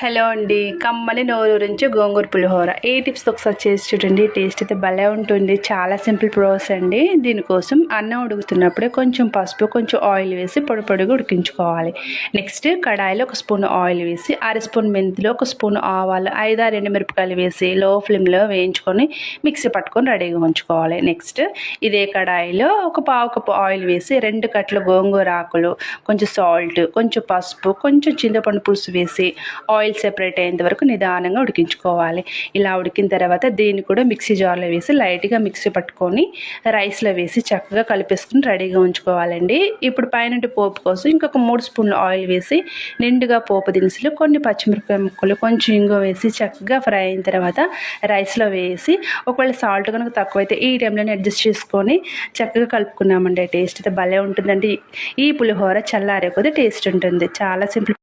Hello అండి, కమ్మని నోరూరించి గోంగూర పులిహోర ఏ tips ఒకసారి చేసి చూడండి. టేస్ట్ అయితే భలే ఉంటుంది. చాలా సింపుల్ ప్రాసెస్ అండి. దీనికోసం అన్నం ఉడుకుతున్నప్పుడే కొంచెం పసుపు, కొంచెం ఆయిల్ వేసి పొడి పొడిగా ఉడికించుకోవాలి. నెక్స్ట్ కడాయిలో ఒక స్పూన్ ఆయిల్ వేసి, అర స్పూన్ మెంతులు, ఒక స్పూన్ ఆవాలు, 5-6 ఎండుమిరపకాయలు వేసి లో ఫ్లేమ్లో వేయించుకొని మిక్సీ పట్టుకొని రెడీగా ఉంచుకోవాలి. నెక్స్ట్ ఇదే కడాయిలో ఒక పావు కప్పు ఆయిల్ వేసి 2 కట్టలు గోంగూర ఆకులు, కొంచెం సాల్ట్, కొంచెం పసుపు, కొంచెం చింతపండు పులుసు వేసి ఆయిల్ సెపరేట్ అయ్యేంత వరకు నిదానంగా ఉడికించుకోవాలి. ఇలా ఉడికిన తర్వాత దీన్ని కూడా మిక్సీ జార్లో వేసి లైట్గా మిక్సీ పట్టుకొని రైస్లో వేసి చక్కగా కలిపేసుకుని రెడీగా ఉంచుకోవాలండి. ఇప్పుడు పైన పోపు కోసం ఇంకొక 3 స్పూన్లు ఆయిల్ వేసి నిండుగా పోపు దినుసులు, కొన్ని పచ్చిమిరపకాయ ముక్కలు, కొంచెం ఇంగువ వేసి చక్కగా ఫ్రై అయిన తర్వాత రైస్లో వేసి, ఒకవేళ సాల్ట్ కనుక తక్కువైతే ఈ టైంలోనే అడ్జస్ట్ చేసుకొని చక్కగా కలుపుకున్నామండి. టేస్ట్ అయితే భలే ఉంటుందండి. ఈ పులిహోర చల్లారే కొద్ది టేస్ట్ ఉంటుంది. చాలా సింపుల్.